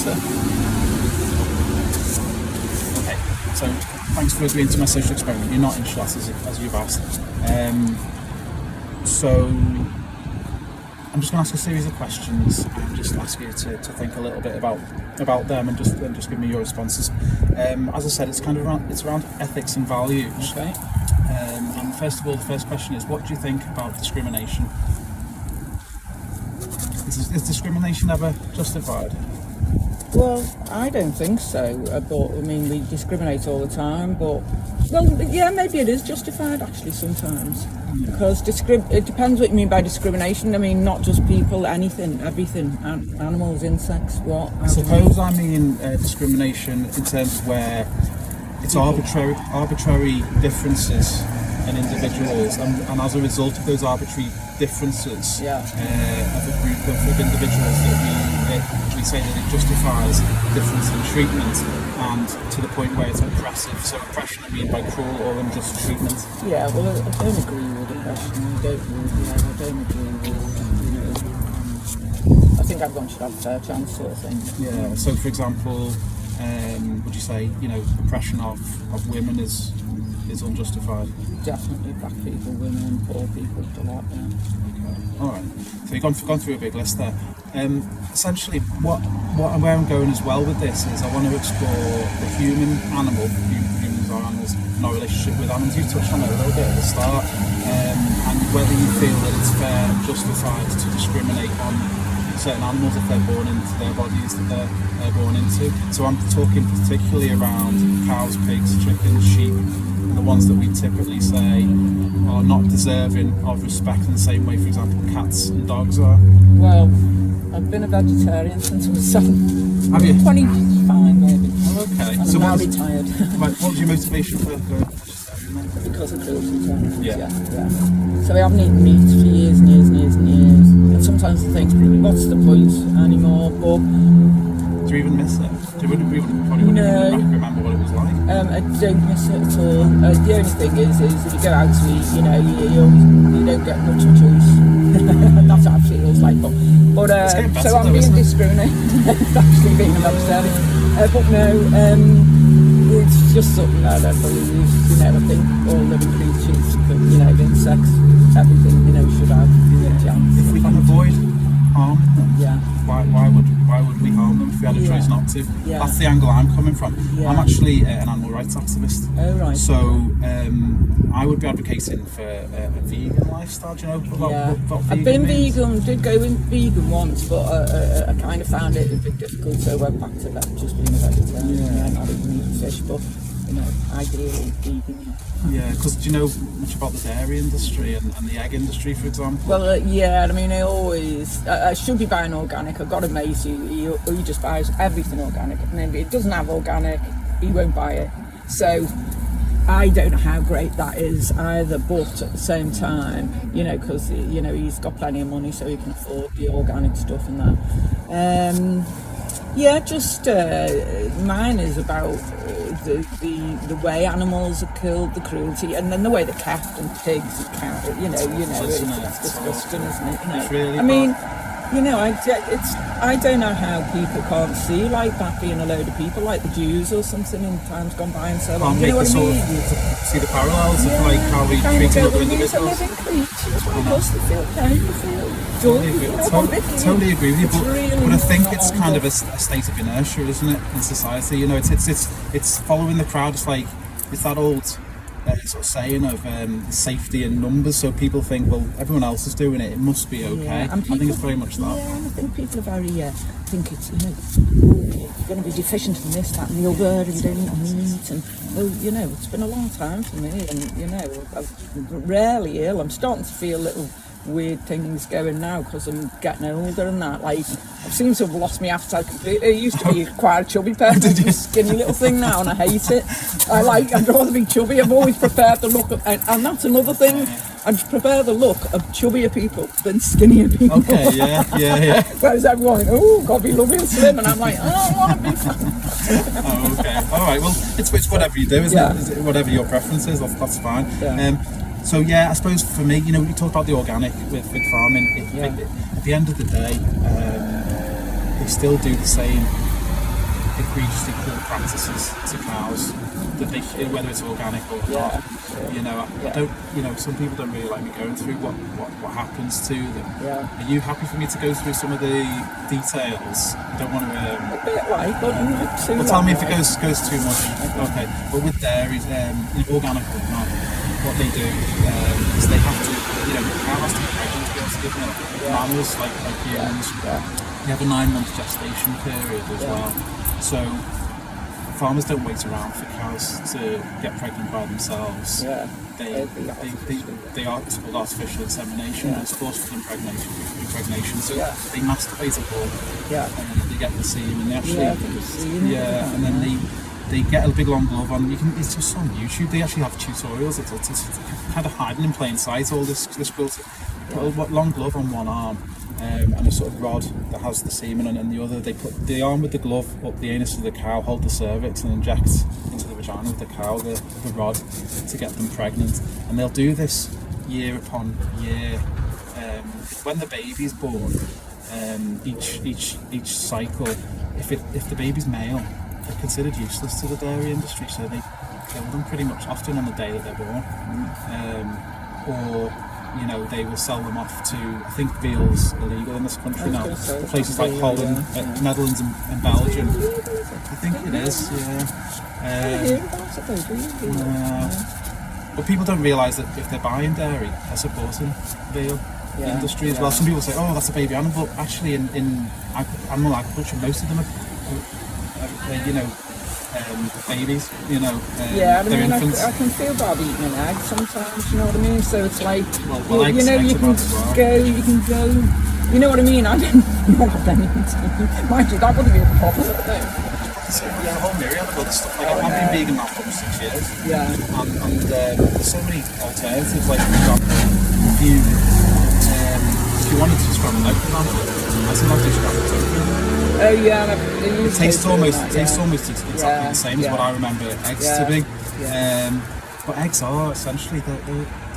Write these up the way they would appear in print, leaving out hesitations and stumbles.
answer. Okay, so thanks for agreeing to my social experiment. You're not in shot as you've asked. So I'm just going to ask a series of questions and just ask you to think a little bit about them and just give me your responses. As I said, it's around ethics and values. Okay. And first of all, the first question is, what do you think about discrimination? Is discrimination ever justified? Well, I don't think so, but I mean, we discriminate all the time, but, well, yeah, maybe it is justified actually sometimes, because it depends what you mean by discrimination. I mean, not just people, anything, everything, animals, insects, what? I suppose I mean discrimination in terms of where it's arbitrary differences in individuals, and as a result of those arbitrary differences of a group of individuals, that we say that it justifies difference in treatment, and to the point where it's oppressive. So oppression, I mean by cruel or unjust treatment. Yeah, well, I don't agree with oppression. I don't agree with, I think everyone should have a fair chance, sort of thing. Yeah, so for example, would you say, oppression of women is unjustified? Definitely, black people, women, poor people, a lot, yeah. Okay. All right. So you've gone through a big list there. Essentially, where I'm going as well with this is I want to explore the humans are animals, and our relationship with animals. You touched on it a little bit at the start, and whether you feel that it's fair and justified to discriminate on certain animals if they're born into their bodies that they're born into. So I'm talking particularly around cows, pigs, chickens, sheep, and the ones that we typically say are not deserving of respect in the same way, for example, cats and dogs are. Well, I've been a vegetarian since I was 7. Have you? 25 maybe. Oh, okay. I'm now retired. Right, what was your motivation for going vegetarian then? Because of cruelty to animals, Yeah. So I haven't eaten meat for years and years and years and years. And sometimes I think, what's the point anymore? But do you even miss it? Probably wouldn't even remember what it was like. I don't miss it at all. The only thing is if you go out to eat, you don't get much of a choice. That's how it feels like. But so I'm being discriminated. Actually being a vegetarian. But no, it's just something I don't believe. I think all living creatures, insects, everything, should have a chance. If we can avoid harming them, why would we harm them if we had a choice not to? Yeah. That's the angle I'm coming from. Yeah. I'm actually an animal rights activist. Oh, right. So I would be advocating for a vegan lifestyle. Do you know what I've been vegan, did go in vegan once, but I kind of found it a bit difficult, so I went back to that, just being a vegetarian, not eating fish, but ideally vegan. Yeah, because do you know much about the dairy industry and the egg industry, for example? Well, I mean, I should be buying organic. I've got a mate who just buys everything organic, and if it doesn't have organic, he won't buy it. So I don't know how great that is either, but at the same time, because he's got plenty of money, so he can afford the organic stuff and that. Mine is about the way animals are killed, the cruelty, and then the way the cat and pigs are counted. It's disgusting, isn't it? It's really I mean, I don't know how people can't see like that being a load of people, like the Jews or something in times gone by and so on. You know what I mean? See the parallels of like how we treat other individuals. Living creatures, they feel pain, they feel joy. Totally agree with you, but I think it's kind of a a state of inertia, isn't it, in society? It's following the crowd. It's that old sort of saying of safety in numbers. So people think, well, everyone else is doing it, it must be okay. Yeah, I think it's very much that. Yeah, and I think people are very think it's you're going to be deficient in this, that, and the other, and you don't eat meat, and it's been a long time for me, and I'm rarely ill. I'm starting to feel little weird things going now because I'm getting older and that. Like, I seem to have lost my appetite completely. I used to be quite a chubby person, skinny little thing now, and I hate it. I'd rather be chubby. I've always preferred the look of, and that's another thing. I prefer the look of chubbier people than skinnier people. Okay, yeah. Whereas everyone, got to be lovely and slim, and I'm like, I don't want to be fat. Oh, okay. All right. Well, it's whatever you do, isn't it? Is it? Whatever your preference is, that's fine. Yeah. So I suppose for me, you talk about the organic with farming. At the end of the day, they still do the same egregiously poor practices to cows, that they, whether it's organic or not. You know, I don't. You know, some people don't really like me going through what happens to them. Yeah. Are you happy for me to go through some of the details? I don't want to. A bit like, but not too Well, tell me if long, it goes too much. Okay. But with dairy, organic or not, what they do is they have to, you know, the cow has to be pregnant to be able to give milk. Mammals, like humans, they have a 9-month gestation period as well. So farmers don't wait around for cows to get pregnant by themselves. Yeah. They are, it's called artificial insemination. It's forceful impregnation. So they masturbate a ball. And they get the semen. They actually, and then they get a big long glove on. It's just on YouTube. They actually have tutorials. It's kind of hiding in plain sight. All this cruelty. Put a long glove on one arm. And a sort of rod that has the semen on it, and the other, they put the arm with the glove up the anus of the cow, hold the cervix, and inject into the vagina of the cow the rod to get them pregnant. And they'll do this year upon year. When the baby's born, each cycle, if the baby's male, they're considered useless to the dairy industry, so they kill them pretty much often on the day that they're born, or you know, they will sell them off to, I think veal's illegal in this country now. Places like Holland, Netherlands and Belgium. I think it is, But people don't realise that if they're buying dairy, they're supporting veal industry as well. Some people say, oh, that's a baby animal, but actually in animal agriculture, most of them are you know, babies, you know, I mean, they're infants. I can feel bad eating an egg sometimes, you know what I mean? So it's like, well, you know, you can go, you know what I mean? I don't have anything. Mind you, that wouldn't be a problem. So there's a whole myriad of other stuff. Like I've been vegan now for 6 years. And there's so many alternatives. Like for example, if you wanted to scramble egg, for example, I still have to scramble tofu. Oh yeah, it tastes almost exactly the same as what I remember eggs to be. But eggs are essentially they're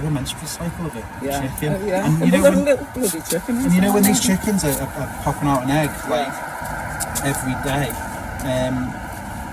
a menstrual cycle of a chicken. And you know, little bloody chicken. And you know when these chickens are popping out an egg like every day,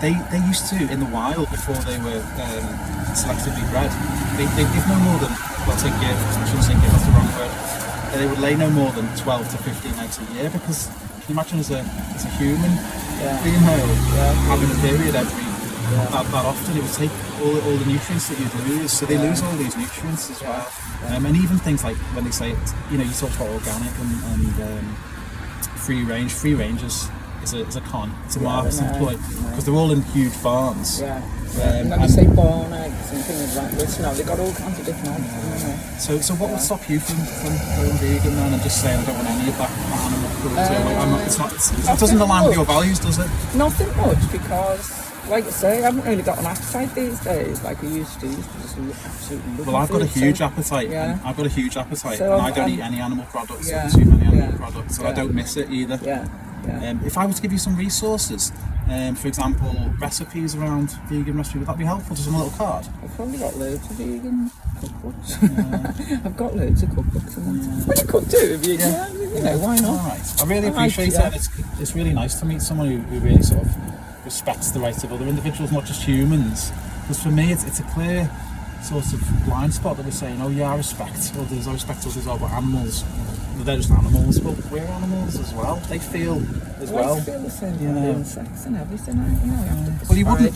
they used to, in the wild before they were selectively bred, they give no more than, well, take give, I shouldn't say give, that's the wrong word. They would lay no more than 12 to 15 eggs a year, because can you imagine as a human female having a period every that often, it would take all the nutrients that you'd lose, so they lose all these nutrients as well. And even things like when they say, you know, you talk about organic and free range is a con, it's a marketing ploy, because they're all in huge barns. And when you say barn eggs and things like this, no, they've got all kinds of different eggs. So what would stop you from going vegan then and just saying I don't want any of that animal cruelty? It doesn't align with your values, does it? Nothing much, because like I say, I haven't really got an appetite these days like I used to. Just absolutely love I've got a huge appetite. I've got a huge appetite, and I don't eat any animal products or too many animal products, so I don't miss it either. If I was to give you some resources, for example, recipes around vegan recipes, would that be helpful? Just on a little card? I've probably got loads of vegan cookbooks. I've got loads of cookbooks and that. Well, you could do if you know, why not? All right. I really appreciate it. It's really nice to meet someone who really sort of respects the rights of other individuals, not just humans. Because for me, it's a clear sort of blind spot that we're saying, oh yeah, I respect others, but animals, they're just animals, but we're animals as well. They feel as well. They feel the same, you know, sex and everything. You know, I have to well, you wouldn't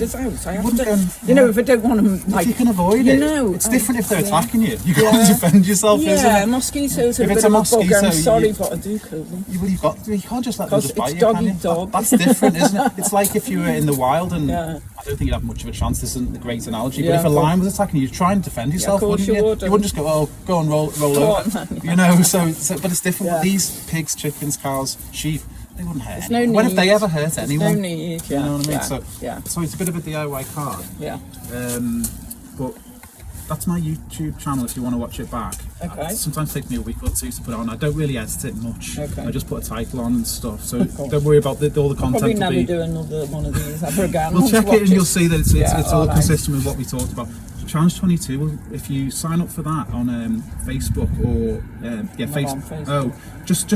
you know, if I don't want them, like, you can avoid you it. know, it's different if they're attacking you. You can't defend yourself, isn't it? Mosquitoes are if a it's bit a of a bugger. I'm mosquito, sorry, but I do kill them. You can't just let them just bite you, doggy can you? dog. That's different, isn't it? It's like if you were in the wild and I don't think you'd have much of a chance. This isn't the great analogy, but if a lion was attacking you, you'd try and defend yourself, wouldn't you? You wouldn't just go, oh, go on, roll over. You know, so but it's different with these pigs, chickens, cows, sheep. They wouldn't hurt anyone. When have they ever hurt anyone? No need, you know what I mean? So it's a bit of a DIY card. But that's my YouTube channel if you want to watch it back. Okay. It sometimes takes me a week or two to put it on. I don't really edit it much. Okay. I just put a title on and stuff. So don't worry about all the content. Probably never do another one of these ever again. We'll check it and you'll see that it's all consistent with what we talked about. Challenge 22. Well, if you sign up for that on Facebook or Facebook. Oh, just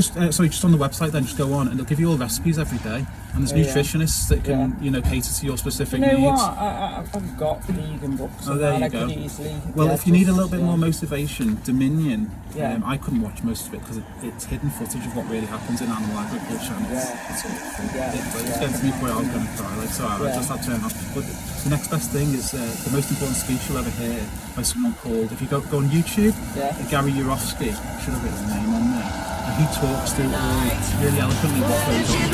on the website. Then just go on, and it'll give you all recipes every day. And there's nutritionists that can cater to your specific You know needs. what? I've got vegan books. Oh, and there that you I go. could easily. Well, if you need a little bit yeah. more motivation, Dominion. Yeah. I couldn't watch most of it because it's hidden footage of what really happens in animal agriculture. And it's getting to me where I was going to cry. Like, so I just had to turn off. But the next best thing is the most important speech you'll ever hear by someone called. If you go on YouTube, Gary Yourofsky, I should have written his name on there. And he talks through really eloquently what goes on.